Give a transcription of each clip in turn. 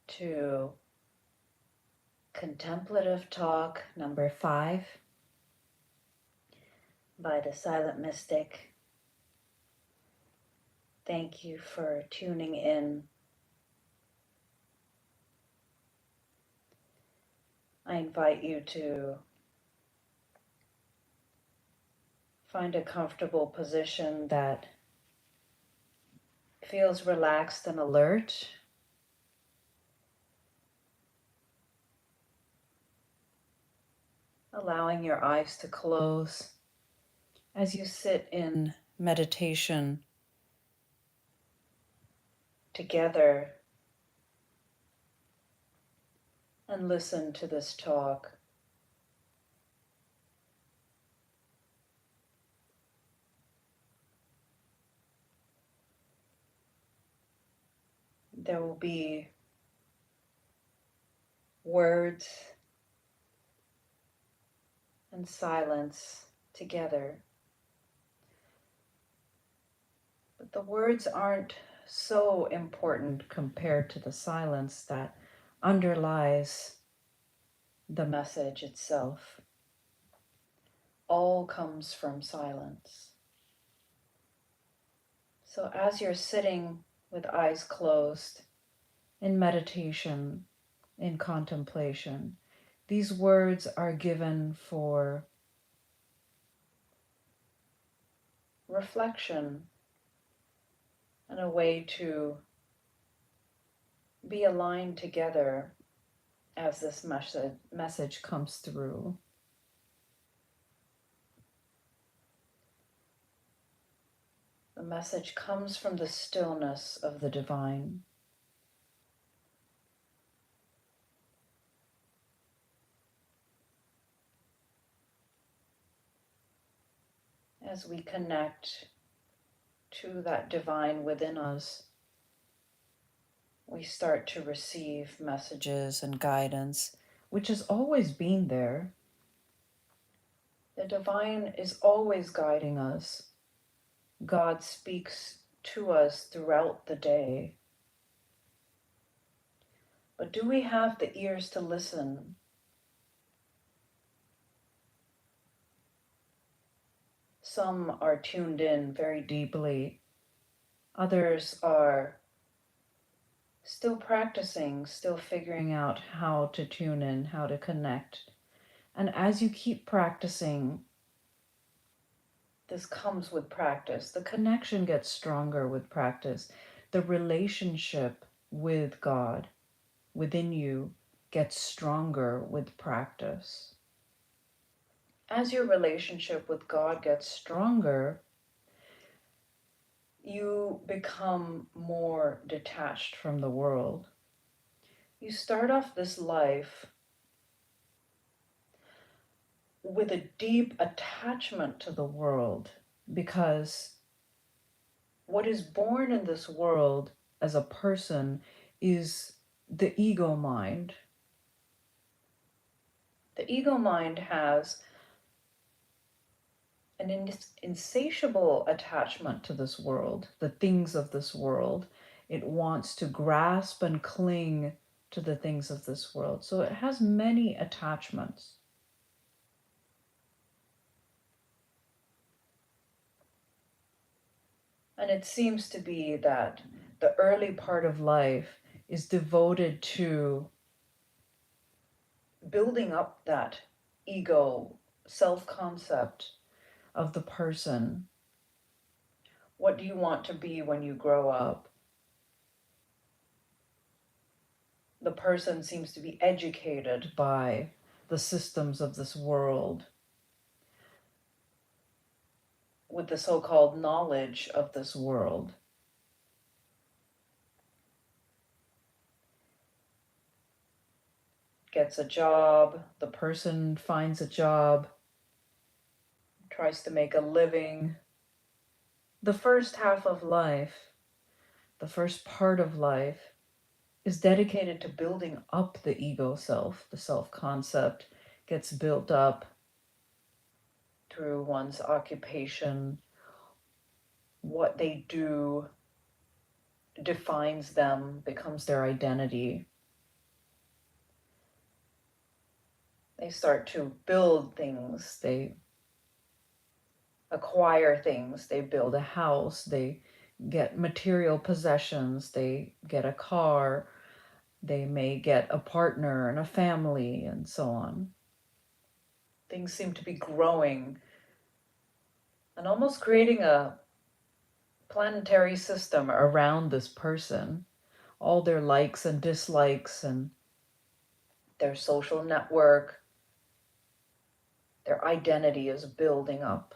to Contemplative Talk number 5 by the Silent Mystic. Thank you for tuning in. I invite you to find a comfortable position that feels relaxed and alert. Allowing your eyes to close as you sit in meditation together and listen to this talk. There will be words and silence together. But the words aren't so important compared to the silence that underlies the message itself. All comes from silence. So as you're sitting with eyes closed in meditation, in contemplation, these words are given for reflection and a way to be aligned together as this message comes through. The message comes from the stillness of the divine. As we connect to that divine within us, we start to receive messages and guidance, which has always been there. The divine is always guiding us. God speaks to us throughout the day. But do we have the ears to listen? Some are tuned in very deeply. Others are still practicing, still figuring out how to tune in, how to connect. And as you keep practicing, this comes with practice. The connection gets stronger with practice. The relationship with God within you gets stronger with practice. As your relationship with God gets stronger, you become more detached from the world. You start off this life with a deep attachment to the world, because what is born in this world as a person is the ego mind. The ego mind has an insatiable attachment to this world, the things of this world. It wants to grasp and cling to the things of this world. So it has many attachments. And it seems to be that the early part of life is devoted to building up that ego, self-concept of the person. What do you want to be when you grow up? The person seems to be educated by the systems of this world, with the so-called knowledge of this world. Gets a job, the person finds a job, tries to make a living. The first half of life, the first part of life, is dedicated to building up the ego self. The self-concept gets built up through one's occupation. What they do defines them, becomes their identity. They start to build things, they acquire things, they build a house, they get material possessions, they get a car, they may get a partner and a family, and so on. Things seem to be growing and almost creating a planetary system around this person. All their likes and dislikes and their social network, their identity is building up.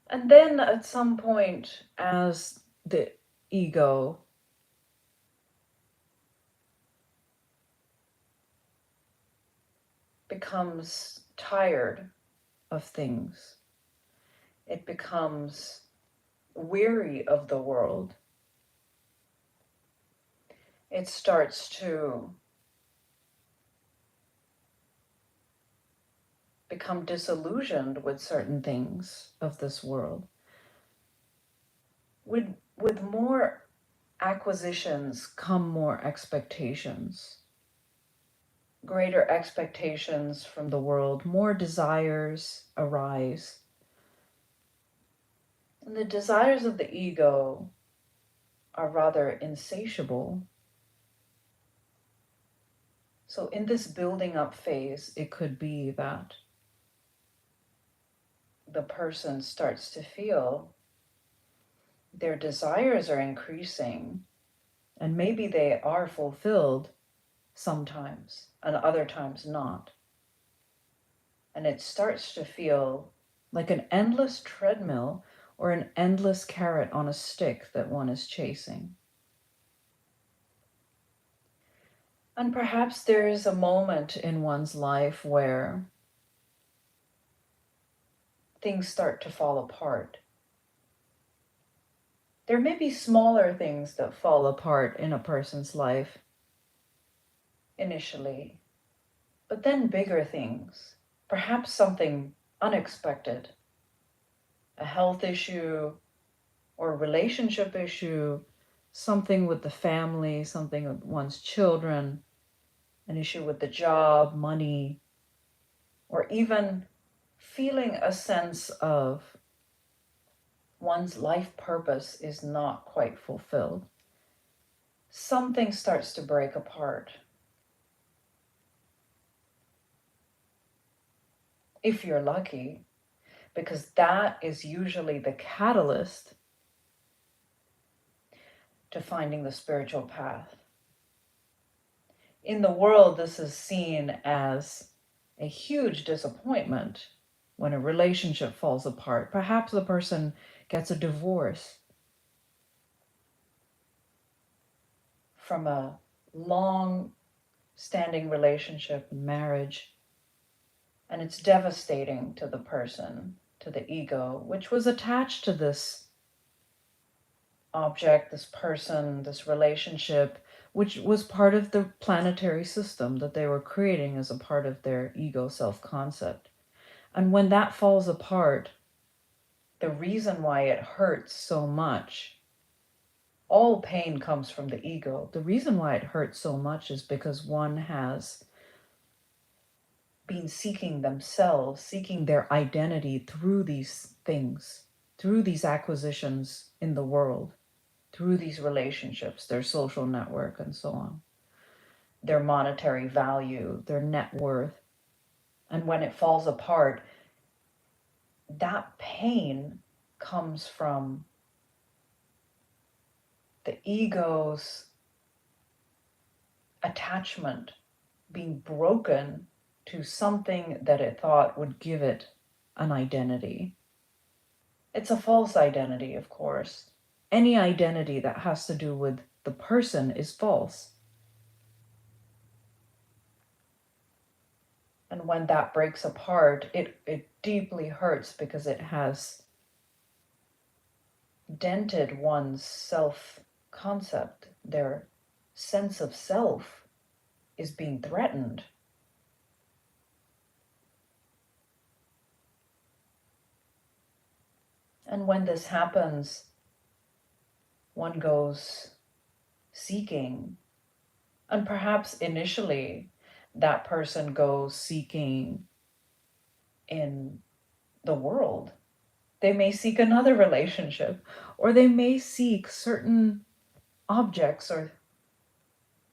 And then at some point, as the ego becomes tired of things, it becomes weary of the world, it starts to become disillusioned with certain things of this world. With more acquisitions come more expectations, greater expectations from the world, more desires arise. And the desires of the ego are rather insatiable. So, in this building up phase, it could be that the person starts to feel their desires are increasing, and maybe they are fulfilled sometimes, and other times not. And it starts to feel like an endless treadmill or an endless carrot on a stick that one is chasing. And perhaps there is a moment in one's life where things start to fall apart. There may be smaller things that fall apart in a person's life initially, but then bigger things, perhaps something unexpected, a health issue or a relationship issue, something with the family, something with one's children, an issue with the job, money, or even feeling a sense of one's life purpose is not quite fulfilled. Something starts to break apart. If you're lucky, because that is usually the catalyst to finding the spiritual path. In the world, this is seen as a huge disappointment when a relationship falls apart. Perhaps the person gets a divorce from a long standing relationship and marriage, and it's devastating to the person, to the ego, which was attached to this object, this person, this relationship, which was part of the planetary system that they were creating as a part of their ego self-concept. And when that falls apart, the reason why it hurts so much, all pain comes from the ego. The reason why it hurts so much is because one has been seeking themselves, seeking their identity through these things, through these acquisitions in the world, through these relationships, their social network, and so on, their monetary value, their net worth. And when it falls apart, that pain comes from the ego's attachment being broken to something that it thought would give it an identity. It's a false identity, of course. Any identity that has to do with the person is false. And when that breaks apart, it deeply hurts because it has dented one's self-concept. Their sense of self is being threatened. And when this happens, one goes seeking And perhaps initially that person goes seeking in the world. They may seek another relationship, or they may seek certain objects or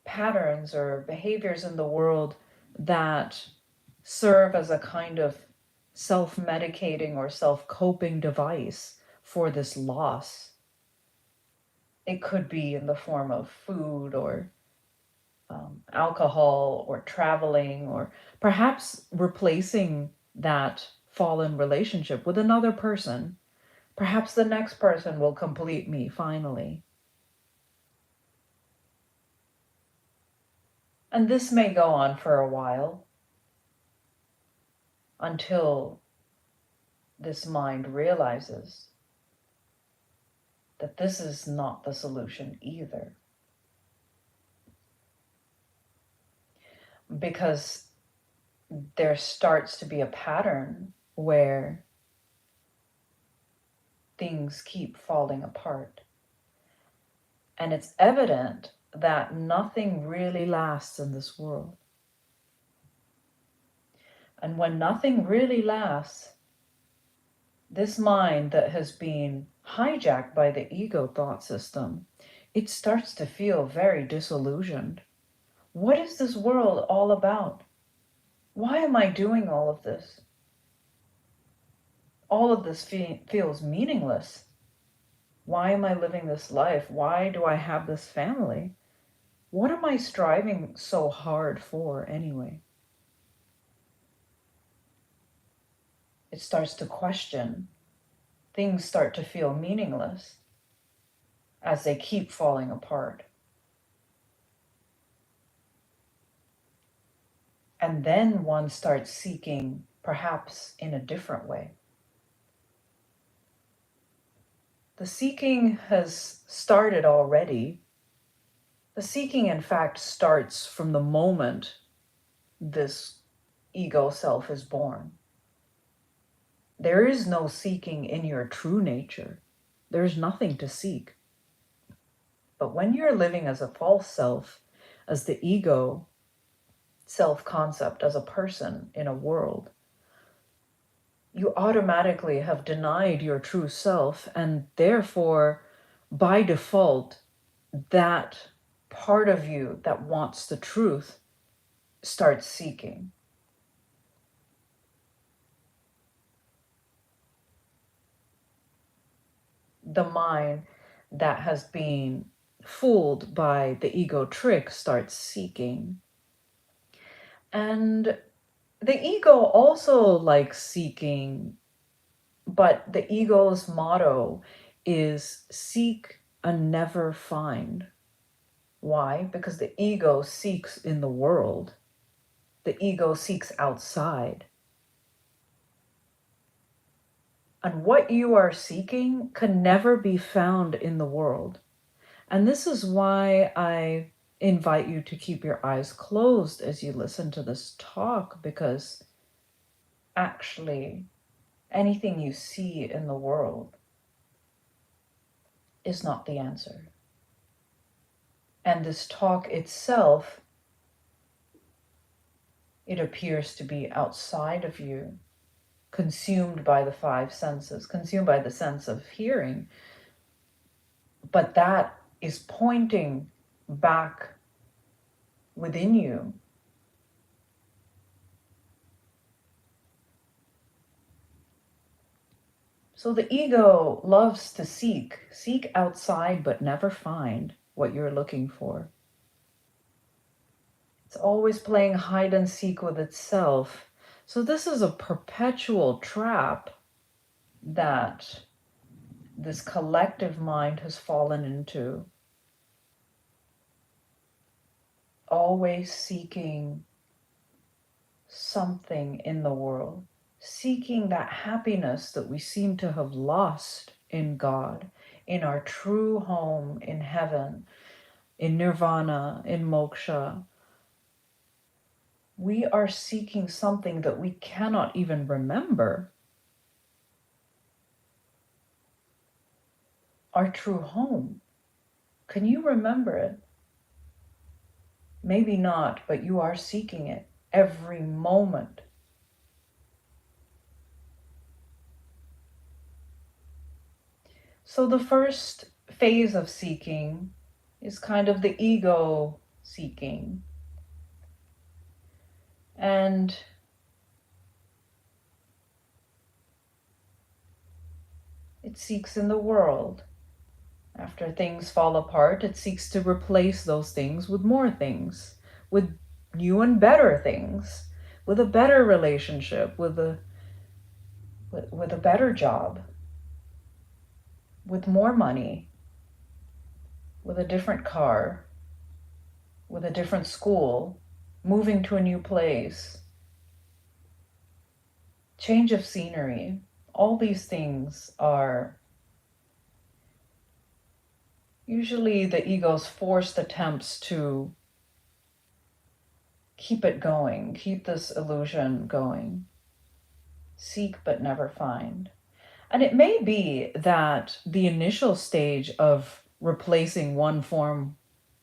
patterns or behaviors in the world that serve as a kind of self medicating or self coping device for this loss. It could be in the form of food or alcohol or traveling, or perhaps replacing that fallen relationship with another person. Perhaps the next person will complete me finally. And this may go on for a while until this mind realizes that this is not the solution either. Because there starts to be a pattern where things keep falling apart. And it's evident that nothing really lasts in this world. And when nothing really lasts, this mind that has been hijacked by the ego thought system, it starts to feel very disillusioned. What is this world all about? Why am I doing all of this? All of this feels meaningless. Why am I living this life? Why do I have this family? What am I striving so hard for anyway? It starts to question. Things start to feel meaningless as they keep falling apart. And then one starts seeking, perhaps in a different way. The seeking has started already. The seeking, in fact, starts from the moment this ego self is born. There is no seeking in your true nature. There's nothing to seek. But when you're living as a false self, as the ego self-concept, as a person in a world, you automatically have denied your true self, and therefore, by default, that part of you that wants the truth starts seeking. The mind that has been fooled by the ego trick starts seeking. And the ego also likes seeking, but the ego's motto is seek and never find. Why? Because the ego seeks in the world. The ego seeks outside. And what you are seeking can never be found in the world. And this is why I invite you to keep your eyes closed as you listen to this talk, because actually, anything you see in the world is not the answer. And this talk itself, it appears to be outside of you, consumed by the five senses, consumed by the sense of hearing. But that is pointing back within you. So the ego loves to seek outside, but never find what you're looking for. It's always playing hide and seek with itself. So this is a perpetual trap that this collective mind has fallen into. Always seeking something in the world, seeking that happiness that we seem to have lost in God, in our true home in heaven, in nirvana, in moksha. We are seeking something that we cannot even remember. Our true home. Can you remember it? Maybe not, but you are seeking it every moment. So the first phase of seeking is kind of the ego seeking. And it seeks in the world. After things fall apart, it seeks to replace those things with more things, with new and better things, with a better relationship, with a better job, with more money, with a different car, with a different school, moving to a new place, change of scenery. All these things are usually the ego's forced attempts to keep it going, keep this illusion going. Seek but never find. And it may be that the initial stage of replacing one form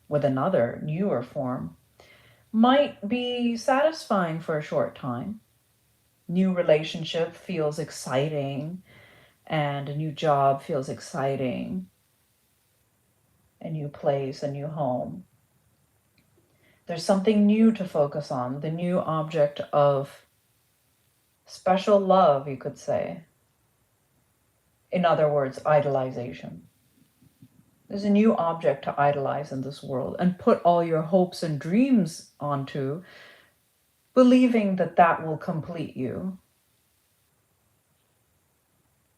with another, newer form, might be satisfying for a short time. New relationship feels exciting, and a new job feels exciting, a new place, a new home. There's something new to focus on, the new object of special love, you could say. In other words, idolization. There's a new object to idolize in this world and put all your hopes and dreams onto, believing that that will complete you,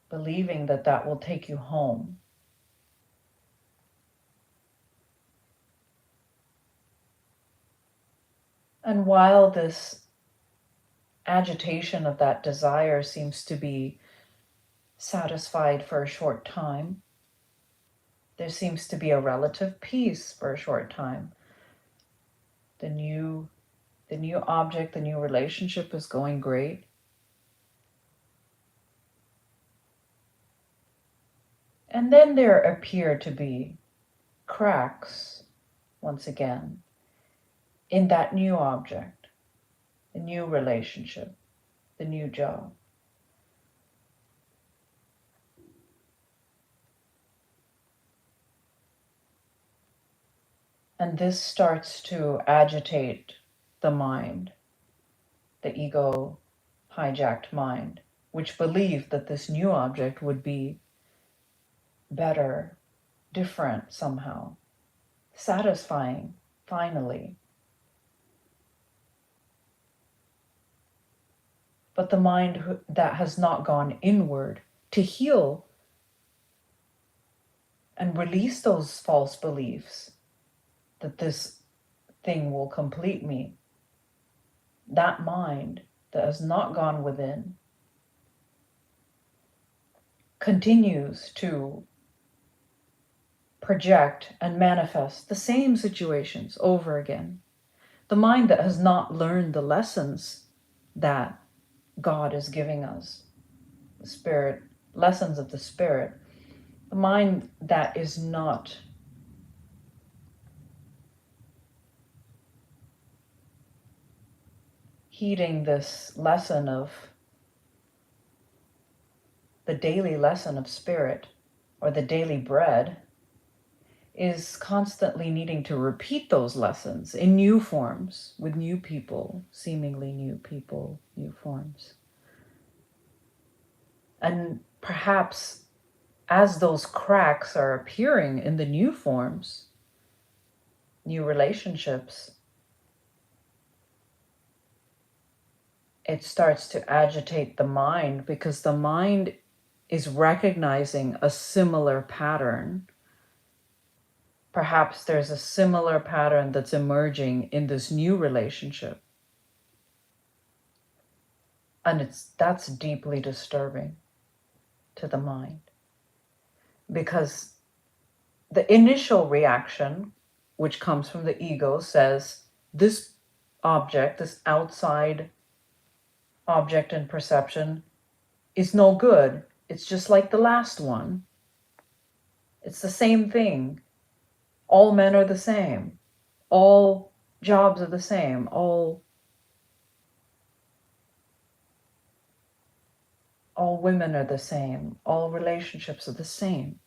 believing that that will take you home. And while this agitation of that desire seems to be satisfied for a short time, there seems to be a relative peace for a short time. The new object, the new relationship is going great. And then there appear to be cracks, once again, in that new object, the new relationship, the new job. And this starts to agitate the mind, the ego hijacked mind, which believed that this new object would be better, different somehow, satisfying, finally. But the mind that has not gone inward to heal and release those false beliefs that this thing will complete me, that mind that has not gone within continues to project and manifest the same situations over again. The mind that has not learned the lessons that God is giving us, the spirit, lessons of the spirit, the mind that is not heeding this lesson of the daily lesson of spirit or the daily bread, is constantly needing to repeat those lessons in new forms with new people, seemingly new people, new forms. And perhaps as those cracks are appearing in the new forms, new relationships, it starts to agitate the mind because the mind is recognizing a similar pattern. Perhaps there's a similar pattern that's emerging in this new relationship. And that's deeply disturbing to the mind. Because the initial reaction, which comes from the ego, says this object, this outside object and perception, is no good. It's just like the last one. It's the same thing. All men are the same. All jobs are the same. All women are the same. All relationships are the same.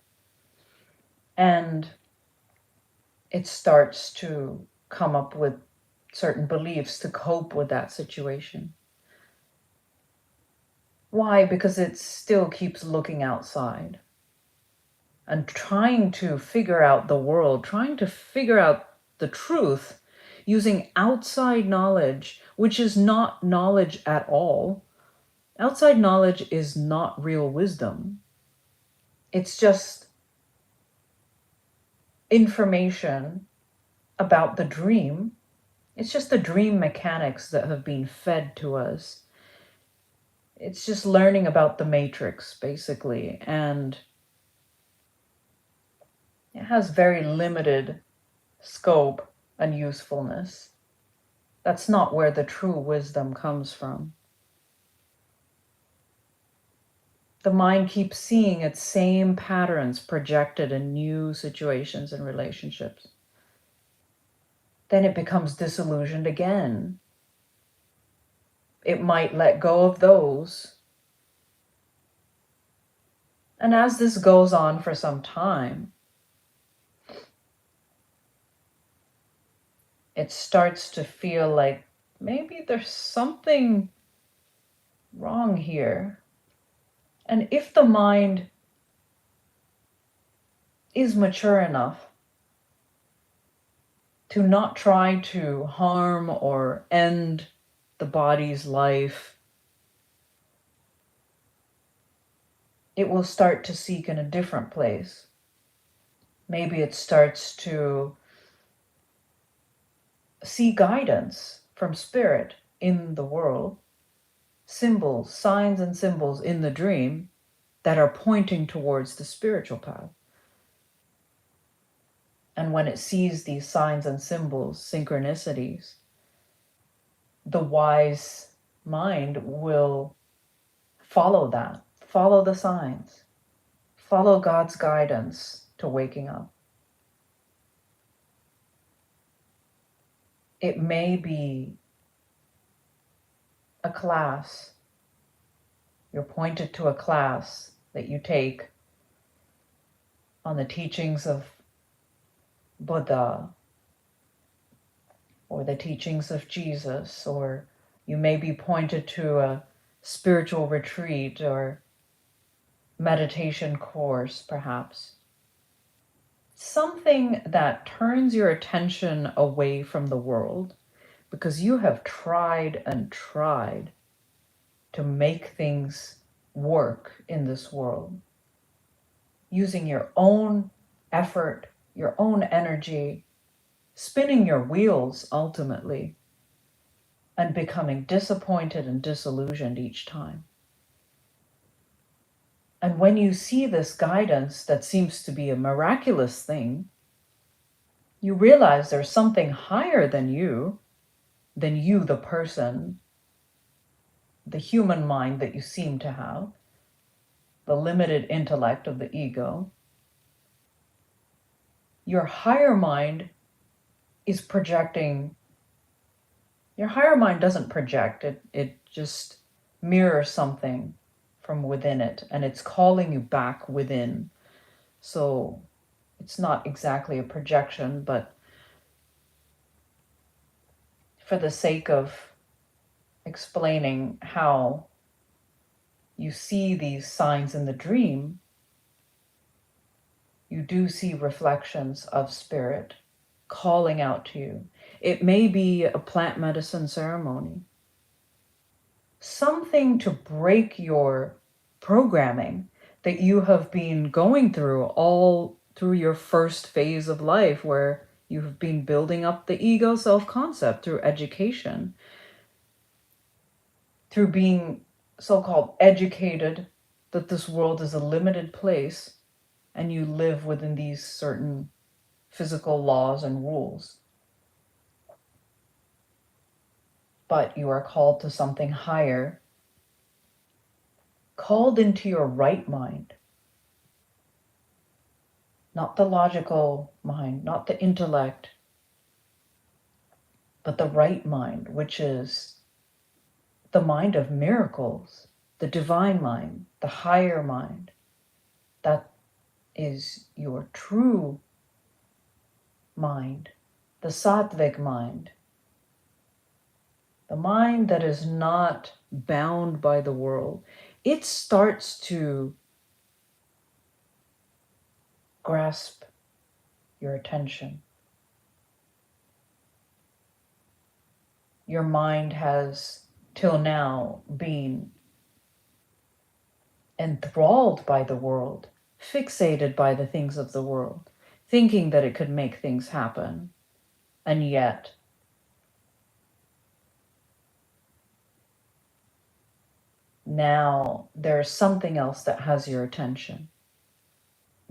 And it starts to come up with certain beliefs to cope with that situation. Why? Because it still keeps looking outside and trying to figure out the world, trying to figure out the truth using outside knowledge, which is not knowledge at all. Outside knowledge is not real wisdom. It's just information about the dream. It's just the dream mechanics that have been fed to us. It's just learning about the matrix, basically, and it has very limited scope and usefulness. That's not where the true wisdom comes from. The mind keeps seeing its same patterns projected in new situations and relationships. Then it becomes disillusioned again. It might let go of those. And as this goes on for some time, it starts to feel like maybe there's something wrong here. And if the mind is mature enough to not try to harm or end the body's life, it will start to seek in a different place. Maybe it starts to see guidance from spirit in the world, symbols, signs and symbols in the dream that are pointing towards the spiritual path. And when it sees these signs and symbols, synchronicities, the wise mind will follow that, follow the signs, follow God's guidance to waking up. It may be a class. You're pointed to a class that you take on the teachings of Buddha or the teachings of Jesus, or you may be pointed to a spiritual retreat or meditation course, perhaps. Something that turns your attention away from the world, because you have tried and tried to make things work in this world, using your own effort, your own energy, spinning your wheels ultimately, and becoming disappointed and disillusioned each time. And when you see this guidance that seems to be a miraculous thing, you realize there's something higher than you, the person, the human mind that you seem to have, the limited intellect of the ego. Your higher mind is projecting. Your higher mind doesn't project, it just mirrors something from within it, and it's calling you back within. So it's not exactly a projection, but for the sake of explaining how you see these signs in the dream, you do see reflections of spirit calling out to you. It may be a plant medicine ceremony, something to break your programming that you have been going through all through your first phase of life, where you have been building up the ego self-concept through education, through being so-called educated that this world is a limited place and you live within these certain physical laws and rules. But you are called to something higher, called into your right mind, not the logical mind, not the intellect, but the right mind, which is the mind of miracles, the divine mind, the higher mind, that is your true mind, the sattvic mind, the mind that is not bound by the world. It starts to grasp your attention. Your mind has till now been enthralled by the world, fixated by the things of the world, thinking that it could make things happen. And yet, now there's something else that has your attention.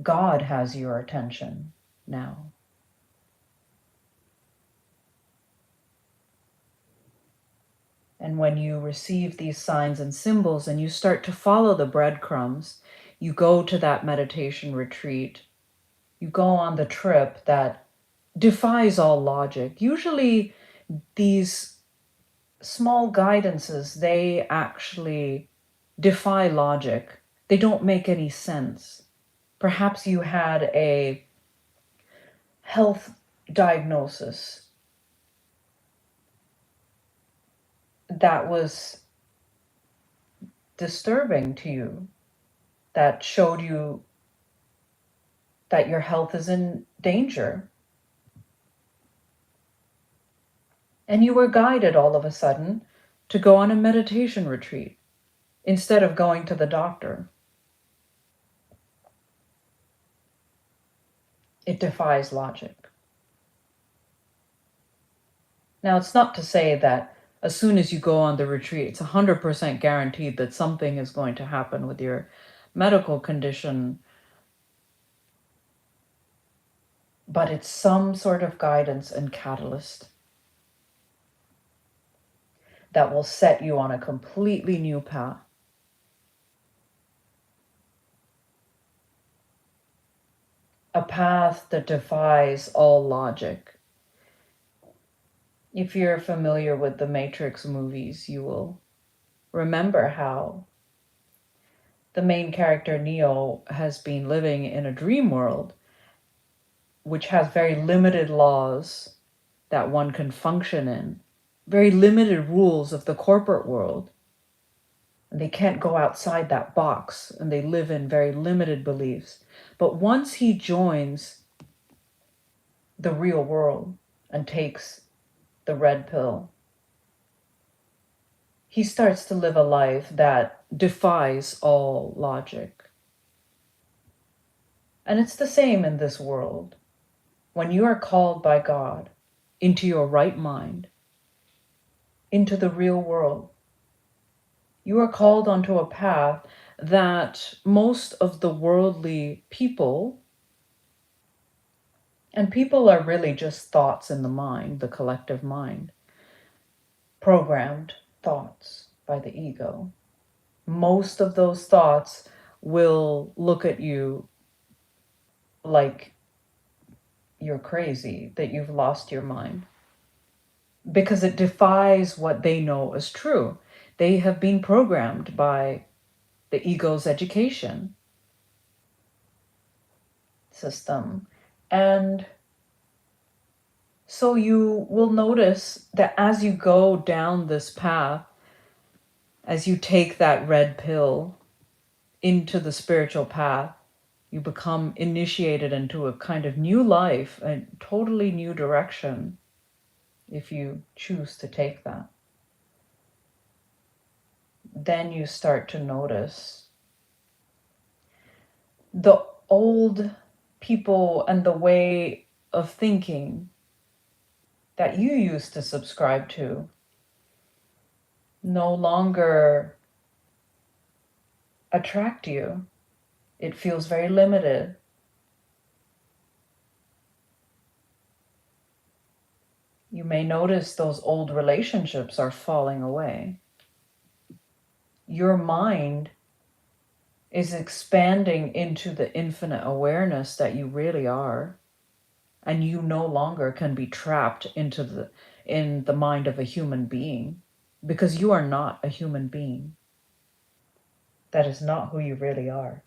God has your attention now. And when you receive these signs and symbols and you start to follow the breadcrumbs, you go to that meditation retreat, you go on the trip that defies all logic. Usually these small guidances, they actually defy logic. They don't make any sense. Perhaps you had a health diagnosis that was disturbing to you, that showed you that your health is in danger. And you were guided all of a sudden to go on a meditation retreat instead of going to the doctor. It defies logic. Now, it's not to say that as soon as you go on the retreat, it's 100% guaranteed that something is going to happen with your medical condition, but it's some sort of guidance and catalyst that will set you on a completely new path. A path that defies all logic. If you're familiar with the Matrix movies, you will remember how the main character, Neo, has been living in a dream world which has very limited laws that one can function in, very limited rules of the corporate world. And they can't go outside that box, and they live in very limited beliefs. But once he joins the real world and takes the red pill, he starts to live a life that defies all logic. And it's the same in this world. When you are called by God into your right mind, into the real world, you are called onto a path that most of the worldly people, and people are really just thoughts in the mind, the collective mind, programmed thoughts by the ego. Most of those thoughts will look at you like you're crazy, that you've lost your mind, because it defies what they know as true. They have been programmed by the ego's education system. And so you will notice that as you go down this path, as you take that red pill into the spiritual path, you become initiated into a kind of new life, a totally new direction, if you choose to take that. Then you start to notice the old people and the way of thinking that you used to subscribe to no longer attract you. It feels very limited. You may notice those old relationships are falling away. Your mind is expanding into the infinite awareness that you really are. and you no longer can be trapped in the mind of a human being, because you are not a human being. That is not who you really are.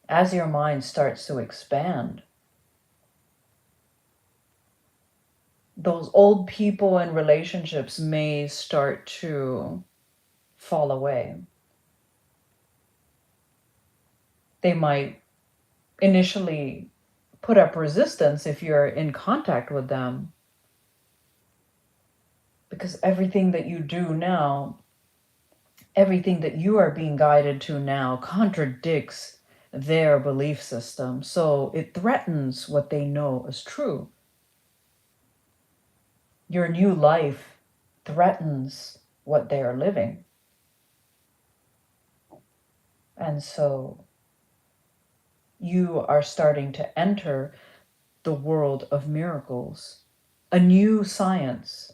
As your mind starts to expand, those old people and relationships may start to fall away. They might initially put up resistance if you're in contact with them, because everything that you do now, everything that you are being guided to now, contradicts their belief system. So it threatens what they know as true. Your new life threatens what they are living. And so you are starting to enter the world of miracles, a new science,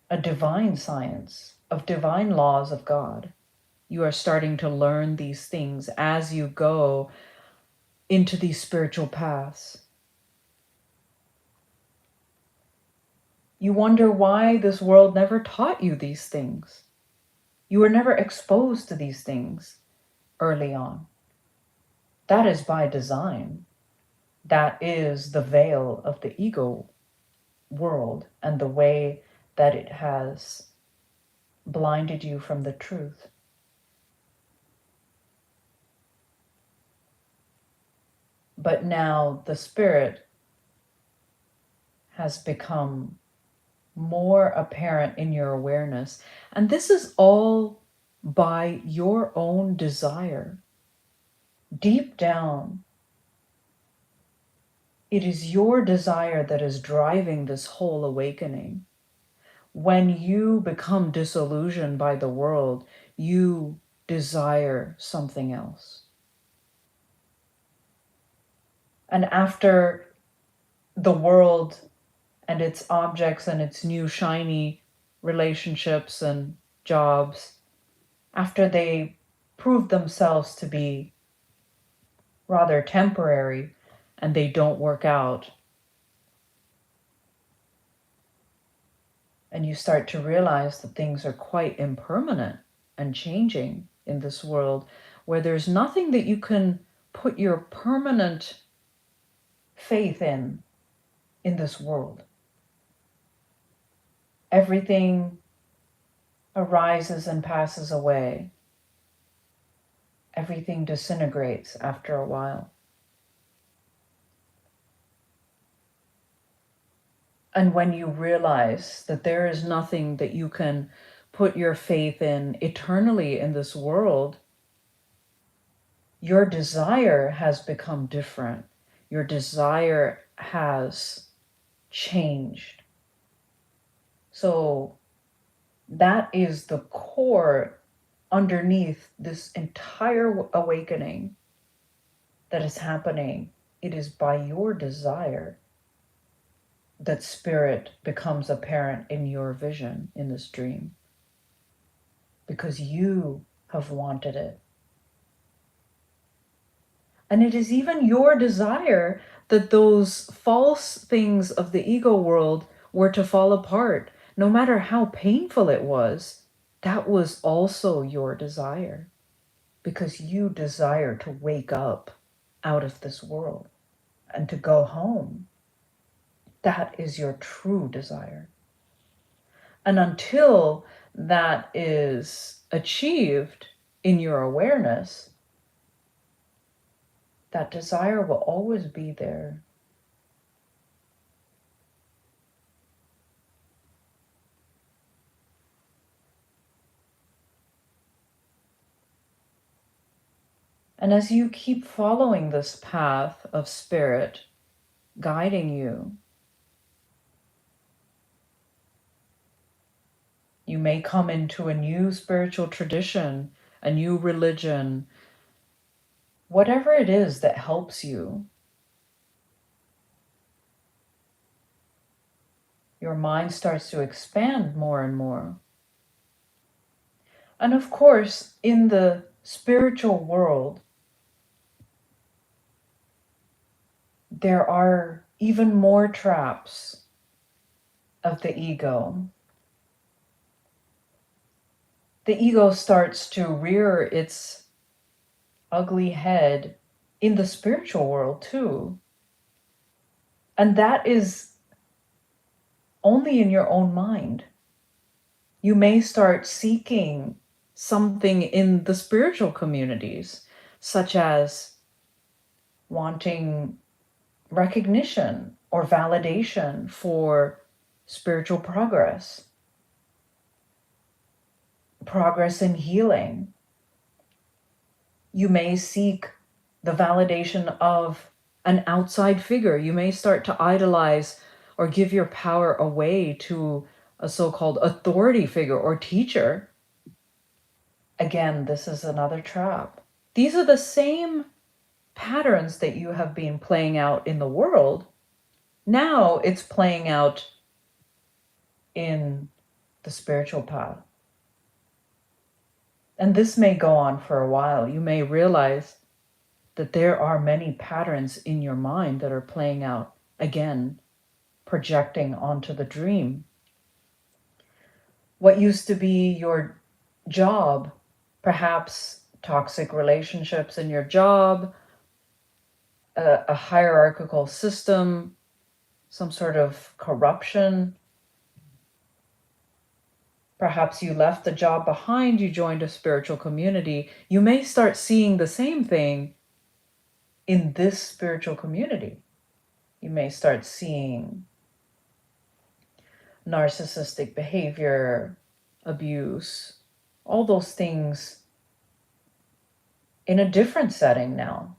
a divine science of divine laws of God. You are starting to learn these things as you go into these spiritual paths. You wonder why this world never taught you these things. You were never exposed to these things early on. That is by design. That is the veil of the ego world and the way that it has blinded you from the truth. But now the spirit has become more apparent in your awareness. And this is all by your own desire. Deep down, it is your desire that is driving this whole awakening. When you become disillusioned by the world, you desire something else. And after the world and its objects and its new shiny relationships and jobs, after they prove themselves to be rather temporary and they don't work out, and you start to realize that things are quite impermanent and changing in this world, where there's nothing that you can put your permanent faith in this world. Everything arises and passes away. Everything disintegrates after a while. And when you realize that there is nothing that you can put your faith in eternally in this world, your desire has become different. Your desire has changed. So that is the core underneath this entire awakening that is happening. It is by your desire that spirit becomes apparent in your vision in this dream, because you have wanted it. And it is even your desire that those false things of the ego world were to fall apart. No matter how painful it was, that was also your desire, because you desire to wake up out of this world and to go home. That is your true desire. And until that is achieved in your awareness, that desire will always be there. And as you keep following this path of spirit guiding you, you may come into a new spiritual tradition, a new religion, whatever it is that helps you. Your mind starts to expand more and more. And of course, in the spiritual world, there are even more traps of the ego. The ego starts to rear its ugly head in the spiritual world too. And that is only in your own mind. You may start seeking something in the spiritual communities, such as wanting recognition or validation for spiritual progress in healing. You may seek the validation of an outside figure. You may start to idolize or give your power away to a so-called authority figure or teacher. Again, this is another trap. These are the same patterns that you have been playing out in the world. Now it's playing out in the spiritual path. And this may go on for a while. You may realize that there are many patterns in your mind that are playing out again, projecting onto the dream. What used to be your job, perhaps toxic relationships in your job, a hierarchical system, some sort of corruption. Perhaps you left the job behind, you joined a spiritual community. You may start seeing the same thing in this spiritual community. You may start seeing narcissistic behavior, abuse, all those things in a different setting now.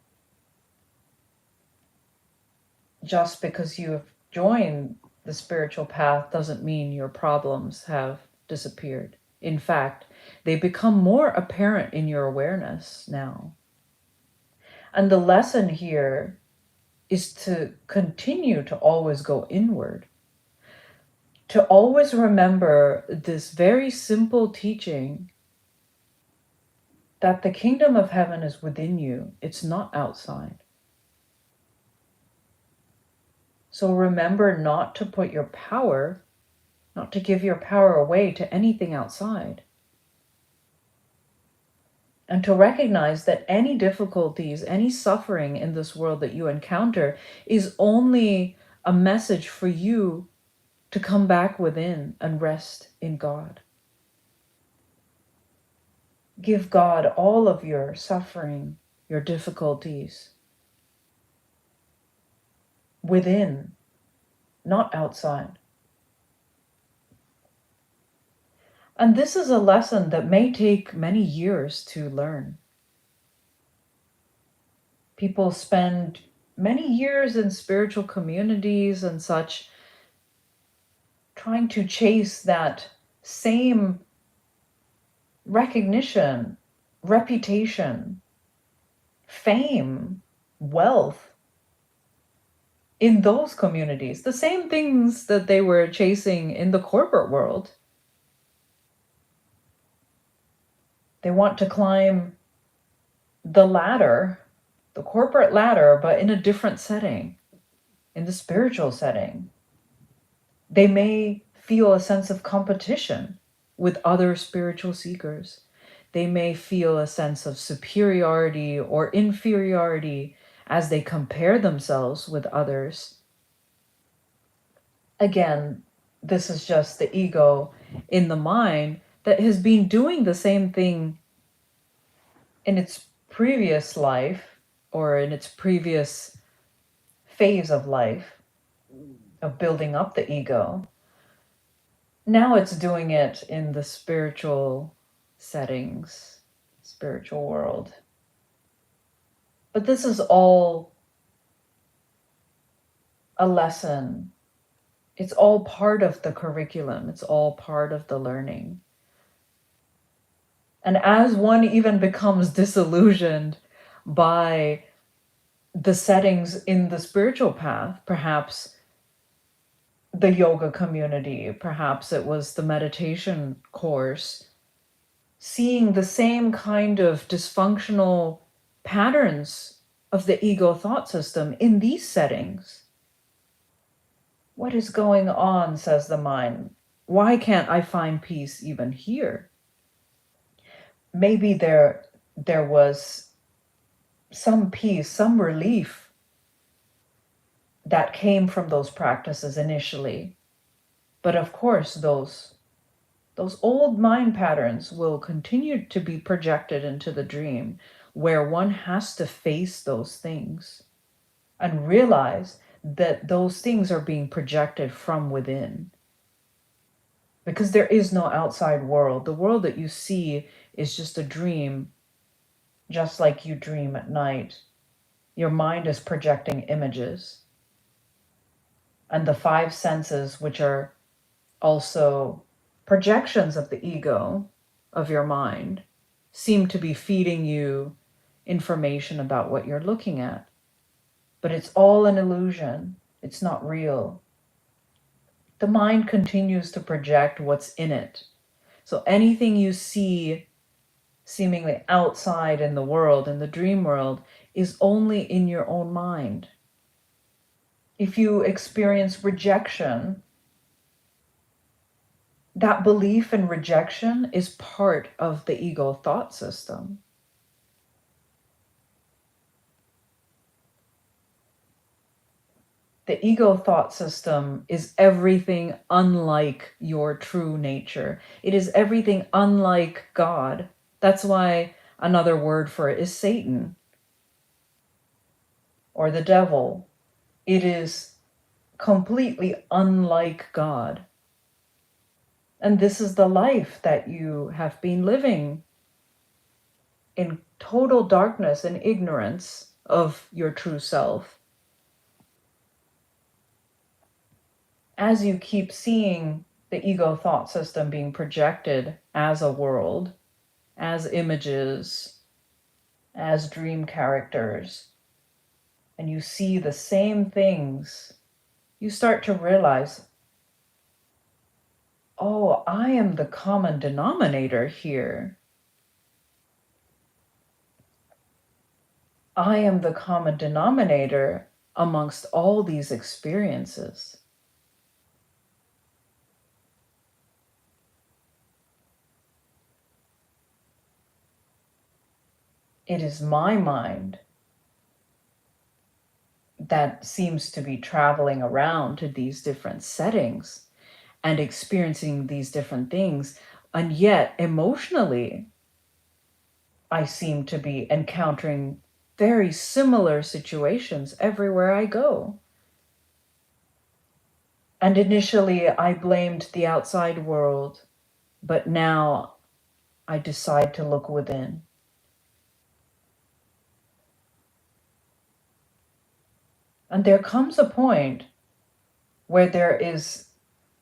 Just because you have joined the spiritual path doesn't mean your problems have disappeared. In fact, they become more apparent in your awareness now. And the lesson here is to continue to always go inward, to always remember this very simple teaching that the kingdom of heaven is within you. It's not outside. So remember not to put your power, not to give your power away to anything outside. And to recognize that any difficulties, any suffering in this world that you encounter is only a message for you to come back within and rest in God. Give God all of your suffering, your difficulties within, not outside. And this is a lesson that may take many years to learn. People spend many years in spiritual communities and such, trying to chase that same recognition, reputation, fame, wealth in those communities, the same things that they were chasing in the corporate world. They want to climb the ladder, the corporate ladder, but in a different setting, in the spiritual setting. They may feel a sense of competition with other spiritual seekers. They may feel a sense of superiority or inferiority as they compare themselves with others. Again, this is just the ego in the mind that has been doing the same thing in its previous life or in its previous phase of life of building up the ego. Now it's doing it in the spiritual settings, spiritual world. But this is all a lesson. It's all part of the curriculum. It's all part of the learning. And as one even becomes disillusioned by the settings in the spiritual path, perhaps the yoga community, perhaps it was the meditation course, seeing the same kind of dysfunctional patterns of the ego thought system in these settings. What is going on, says the mind? Why can't I find peace even here? Maybe there was some peace, some relief that came from those practices initially. But of course, those old mind patterns will continue to be projected into the dream, where one has to face those things and realize that those things are being projected from within. Because there is no outside world. The world that you see is just a dream, just like you dream at night. Your mind is projecting images. And the five senses, which are also projections of the ego, of your mind, seem to be feeding you information about what you're looking at. But it's all an illusion. It's not real. The mind continues to project what's in it. So anything you see seemingly outside in the world, in the dream world, is only in your own mind. If you experience rejection, that belief in rejection is part of the ego thought system. The ego thought system is everything unlike your true nature. It is everything unlike God. That's why another word for it is Satan or the devil. It is completely unlike God. And this is the life that you have been living, in total darkness and ignorance of your true self. As you keep seeing the ego thought system being projected as a world, as images, as dream characters, and you see the same things, you start to realize, oh, I am the common denominator here. I am the common denominator amongst all these experiences. It is my mind that seems to be traveling around to these different settings and experiencing these different things. And yet, emotionally, I seem to be encountering very similar situations everywhere I go. And initially, I blamed the outside world, but now I decide to look within. And there comes a point where there is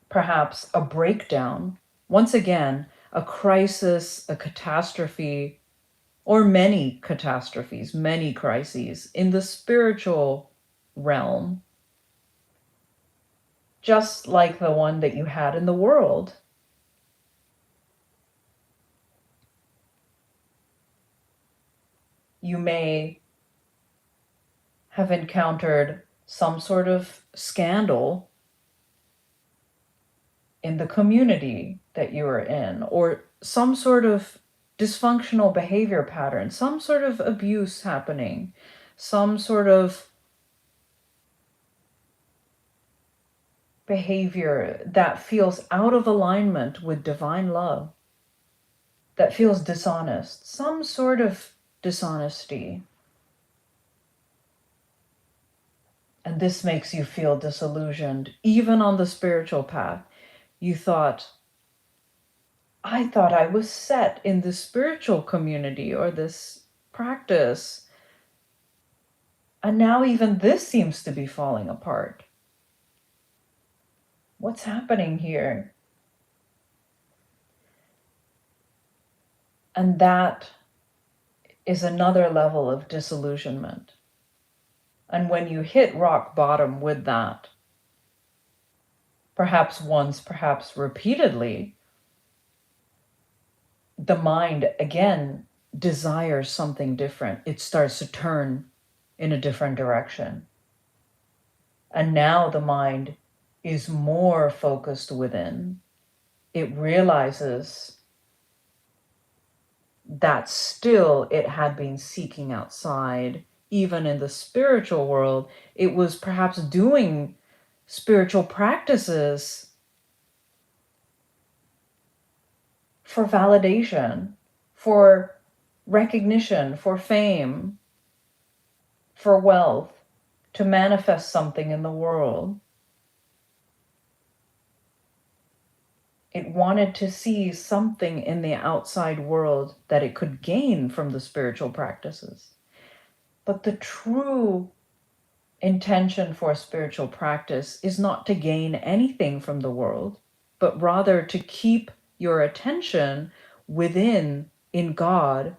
perhaps a breakdown, once again, a crisis, a catastrophe, or many catastrophes, many crises in the spiritual realm, just like the one that you had in the world. You may have encountered some sort of scandal in the community that you are in, or some sort of dysfunctional behavior pattern, some sort of abuse happening, some sort of behavior that feels out of alignment with divine love, that feels dishonest, some sort of dishonesty. And this makes you feel disillusioned, even on the spiritual path. You thought, I thought I was set in this spiritual community or this practice. And now even this seems to be falling apart. What's happening here? And that is another level of disillusionment. And when you hit rock bottom with that, perhaps once, perhaps repeatedly, the mind again desires something different. It starts to turn in a different direction. And now the mind is more focused within. It realizes that still it had been seeking outside. Even in the spiritual world, it was perhaps doing spiritual practices for validation, for recognition, for fame, for wealth, to manifest something in the world. It wanted to see something in the outside world that it could gain from the spiritual practices. But the true intention for spiritual practice is not to gain anything from the world, but rather to keep your attention within in God.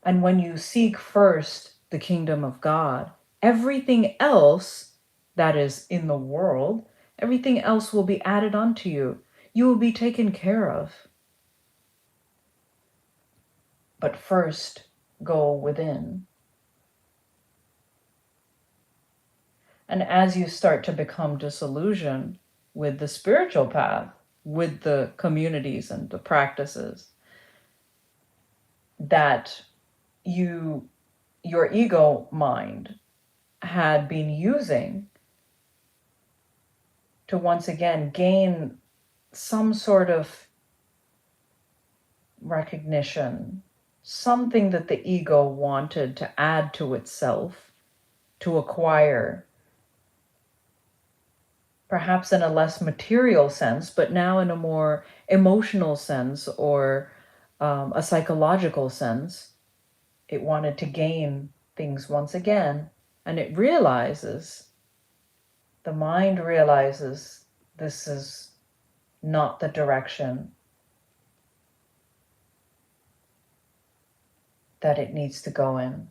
And when you seek first the kingdom of God, everything else that is in the world, everything else will be added onto you. You will be taken care of. But first, go within. And as you start to become disillusioned with the spiritual path, with the communities and the practices that your ego mind had been using to once again gain some sort of recognition, something that the ego wanted to add to itself, to acquire, perhaps in a less material sense, but now in a more emotional sense or a psychological sense. It wanted to gain things once again, and it realizes, the mind realizes, this is not the direction that it needs to go in.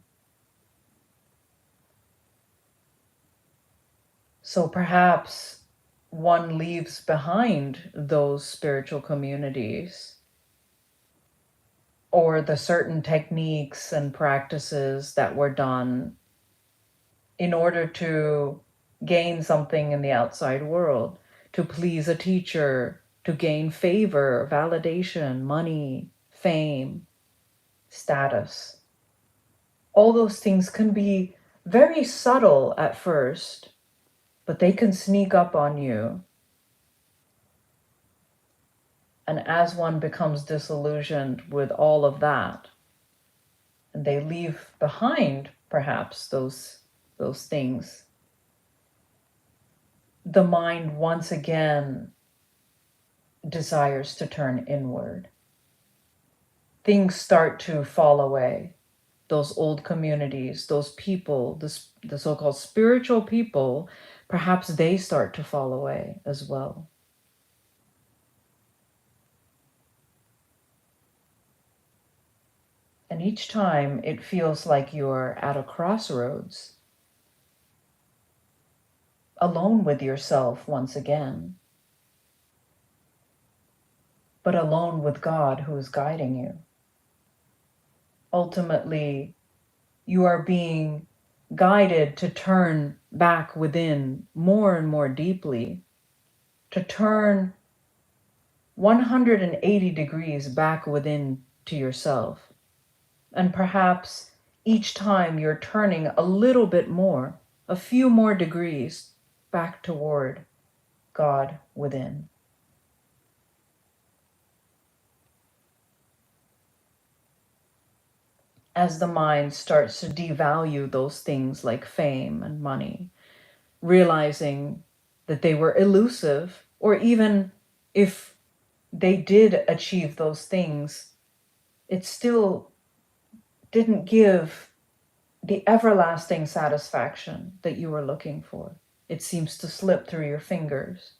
So perhaps one leaves behind those spiritual communities or the certain techniques and practices that were done in order to gain something in the outside world, to please a teacher, to gain favor, validation, money, fame, status. All those things can be very subtle at first, but they can sneak up on you. And as one becomes disillusioned with all of that, and they leave behind perhaps those things, the mind once again desires to turn inward. Things start to fall away. Those old communities, those people, the so-called spiritual people, perhaps they start to fall away as well. And each time it feels like you're at a crossroads, alone with yourself once again, but alone with God who is guiding you. Ultimately, you are being guided to turn back within more and more deeply, to turn 180 degrees back within to yourself. And perhaps each time you're turning a little bit more, a few more degrees back toward God within. As the mind starts to devalue those things like fame and money, realizing that they were elusive, or even if they did achieve those things, it still didn't give the everlasting satisfaction that you were looking for. It seems to slip through your fingers,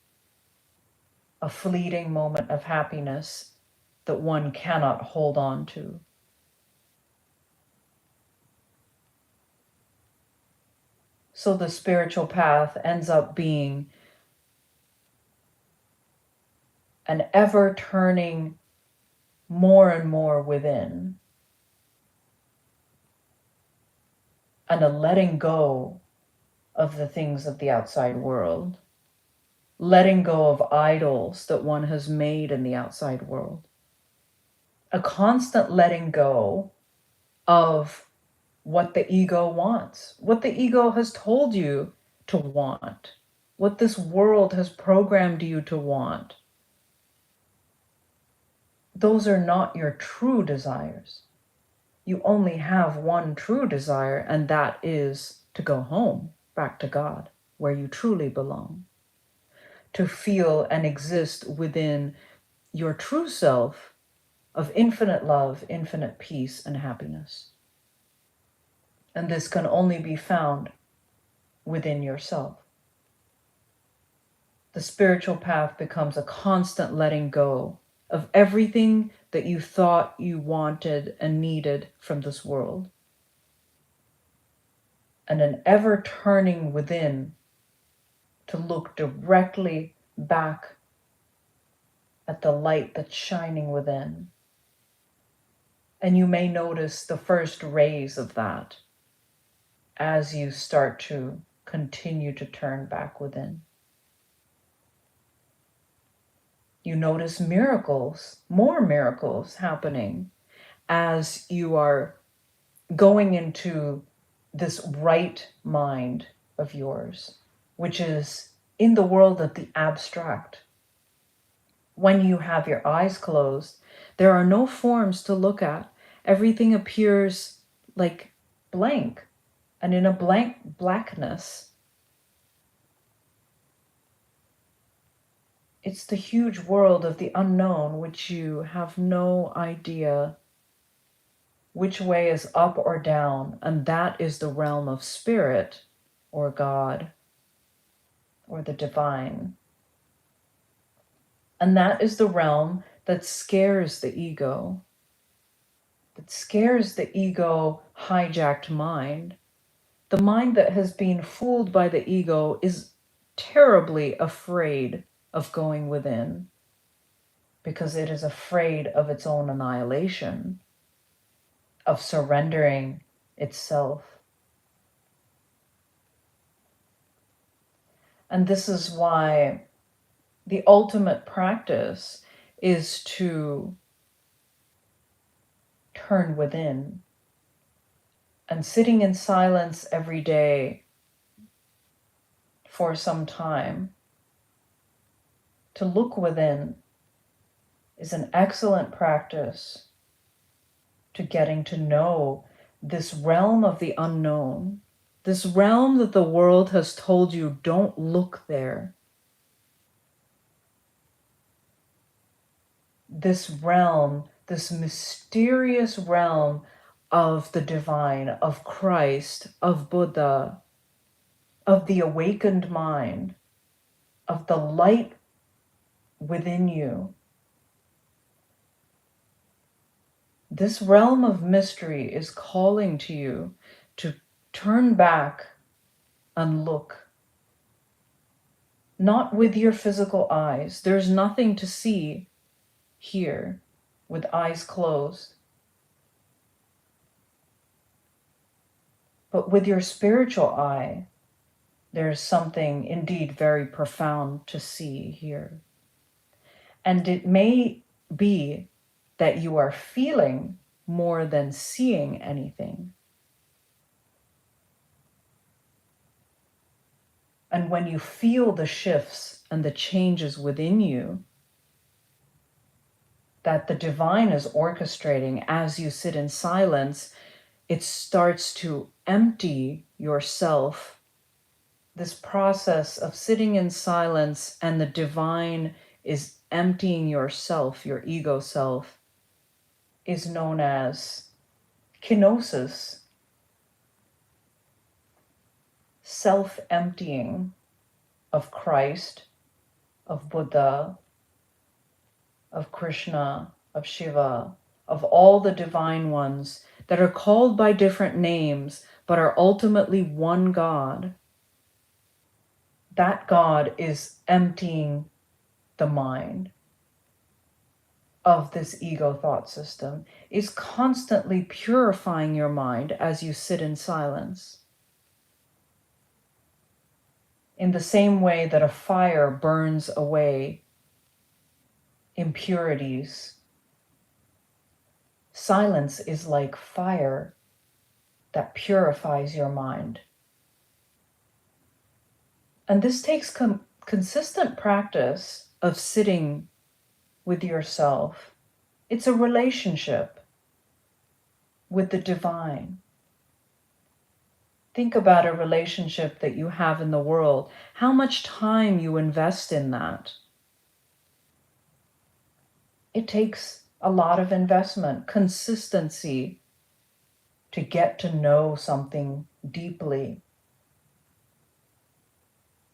a fleeting moment of happiness that one cannot hold on to. So the spiritual path ends up being an ever turning more and more within. and a letting go of the things of the outside world, letting go of idols that one has made in the outside world, a constant letting go of what the ego wants, what the ego has told you to want, what this world has programmed you to want. Those are not your true desires. You only have one true desire, and that is to go home, back to God, where you truly belong, to feel and exist within your true self of infinite love, infinite peace, and happiness. And this can only be found within yourself. The spiritual path becomes a constant letting go of everything that you thought you wanted and needed from this world, and an ever turning within to look directly back at the light that's shining within. And you may notice the first rays of that as you start to continue to turn back within. You notice miracles, more miracles happening as you are going into this right mind of yours, which is in the world of the abstract. When you have your eyes closed, there are no forms to look at. Everything appears like blank, and in a blank blackness, it's the huge world of the unknown, which you have no idea which way is up or down, and that is the realm of spirit or God or the divine. And that is the realm that scares the ego, that scares the ego hijacked mind. The mind that has been fooled by the ego is terribly afraid of going within because it is afraid of its own annihilation, of surrendering itself. And this is why the ultimate practice is to turn within. And sitting in silence every day for some time to look within is an excellent practice to getting to know this realm of the unknown, this realm that the world has told you don't look there. This realm, this mysterious realm of the divine, of Christ, of Buddha, of the awakened mind, of the light within you. This realm of mystery is calling to you to turn back and look. Not with your physical eyes. There's nothing to see here with eyes closed. But with your spiritual eye, there's something indeed very profound to see here. And it may be that you are feeling more than seeing anything. And when you feel the shifts and the changes within you that the divine is orchestrating as you sit in silence, it starts to empty yourself. This process of sitting in silence and the divine is emptying yourself, your ego self, is known as kenosis, self-emptying of Christ, of Buddha, of Krishna, of Shiva, of all the divine ones that are called by different names, but are ultimately one God. That God is emptying the mind of this ego thought system is constantly purifying your mind as you sit in silence. In the same way that a fire burns away impurities, silence is like fire that purifies your mind. And this takes consistent practice of sitting with yourself. It's a relationship with the divine. Think about a relationship that you have in the world, how much time you invest in that. It takes a lot of investment, consistency to get to know something deeply.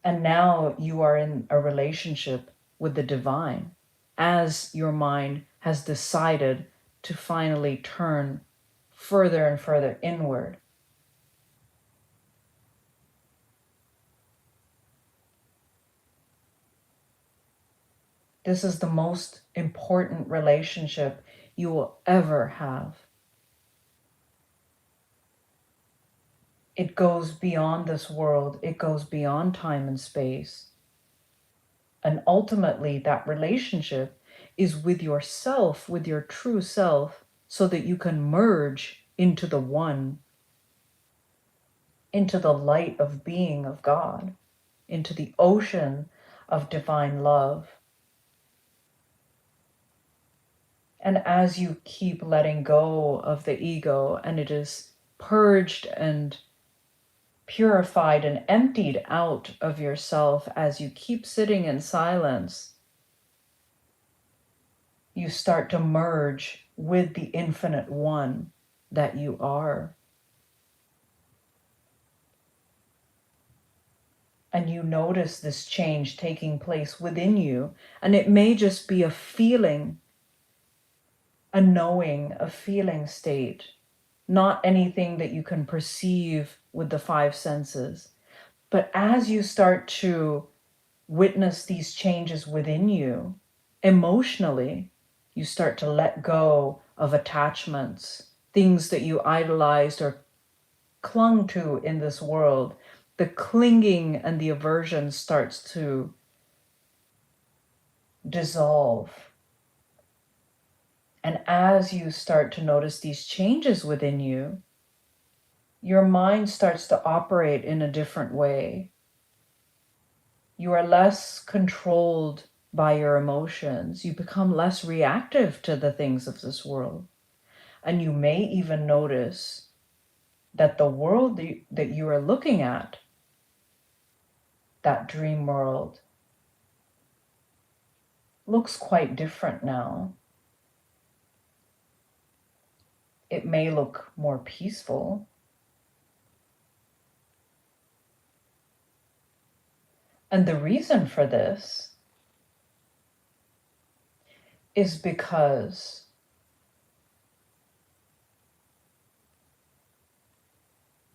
And now you are in a relationship with the divine as your mind has decided to finally turn further and further inward. This is the most important relationship you will ever have. It goes beyond this world. It goes beyond time and space. And ultimately, that relationship is with yourself, with your true self, so that you can merge into the one, into the light of being of God, into the ocean of divine love. And as you keep letting go of the ego and it is purged and purified and emptied out of yourself, as you keep sitting in silence, you start to merge with the infinite one that you are. And you notice this change taking place within you. And it may just be a feeling, a knowing, a feeling state, not anything that you can perceive with the five senses. But as you start to witness these changes within you, emotionally, you start to let go of attachments, things that you idolized or clung to in this world. The clinging and the aversion starts to dissolve. And as you start to notice these changes within you, your mind starts to operate in a different way. You are less controlled by your emotions. You become less reactive to the things of this world. And you may even notice that the world that you are looking at, that dream world, looks quite different now. It may look more peaceful. And the reason for this is because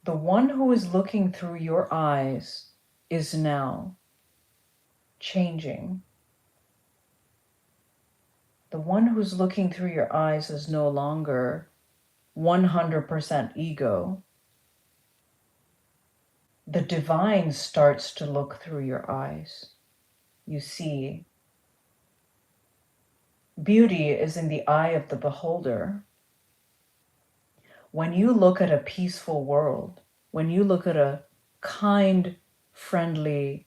the one who is looking through your eyes is now changing. The one who's looking through your eyes is no longer 100% ego. The divine starts to look through your eyes. You see, beauty is in the eye of the beholder. When you look at a peaceful world, when you look at a kind, friendly,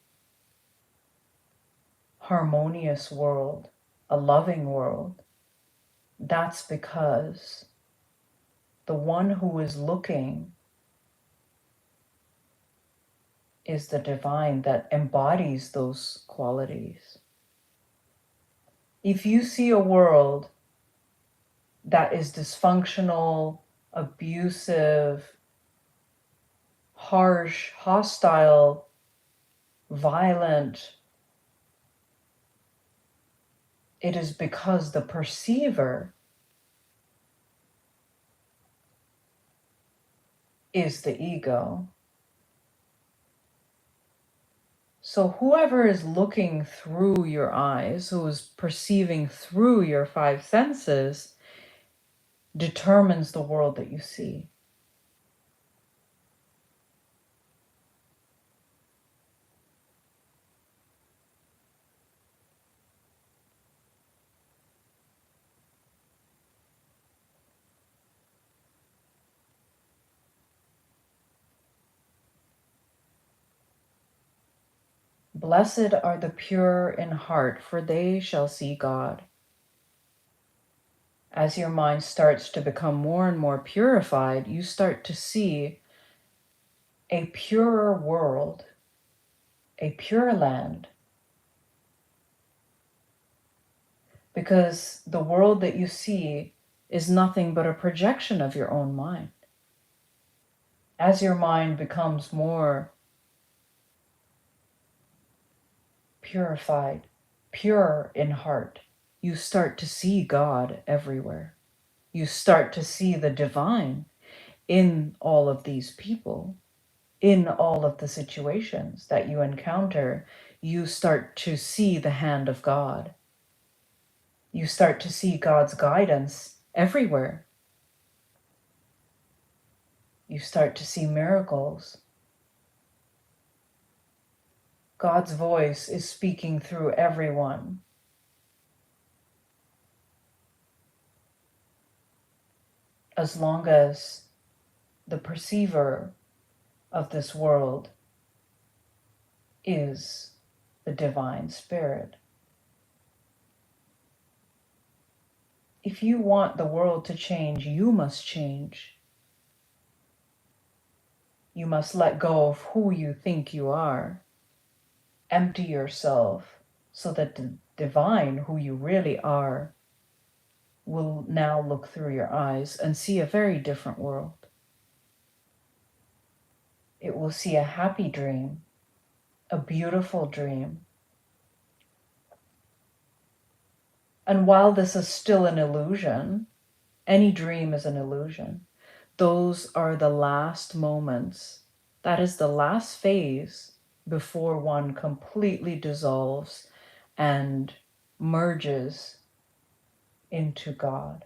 harmonious world, a loving world, that's because the one who is looking is the divine that embodies those qualities. If you see a world that is dysfunctional, abusive, harsh, hostile, violent, it is because the perceiver is the ego. So whoever is looking through your eyes, who is perceiving through your five senses, determines the world that you see. Blessed are the pure in heart, for they shall see God. As your mind starts to become more and more purified, you start to see a purer world, a pure land, because the world that you see is nothing but a projection of your own mind. As your mind becomes more purified, pure in heart, you start to see God everywhere. You start to see the divine in all of these people, in all of the situations that you encounter. You start to see the hand of God. You start to see God's guidance everywhere. You start to see miracles. God's voice is speaking through everyone. As long as the perceiver of this world is the divine spirit. If you want the world to change, you must change. You must let go of who you think you are. Empty yourself so that the divine, who you really are, will now look through your eyes and see a very different world. It will see a happy dream, a beautiful dream. And while this is still an illusion, any dream is an illusion. Those are the last moments. That is the last phase before one completely dissolves and merges into God,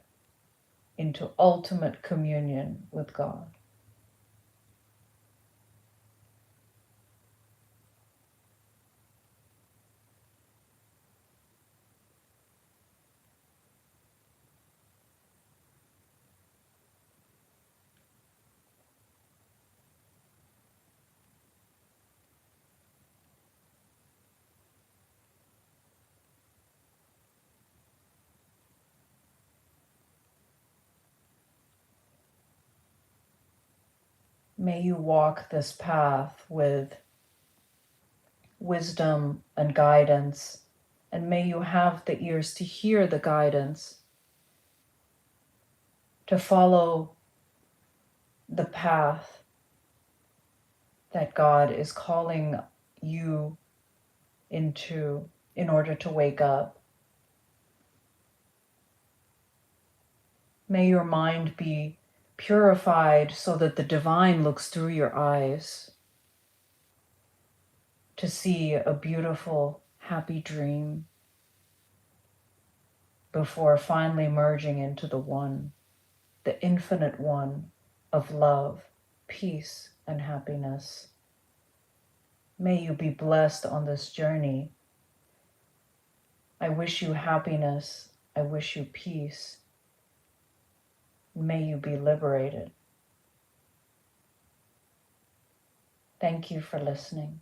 into ultimate communion with God. May you walk this path with wisdom and guidance, and may you have the ears to hear the guidance, to follow the path that God is calling you into in order to wake up. May your mind be purified so that the divine looks through your eyes to see a beautiful, happy dream before finally merging into the one, the infinite one of love, peace, and happiness. May you be blessed on this journey. I wish you happiness. I wish you peace. May you be liberated. Thank you for listening.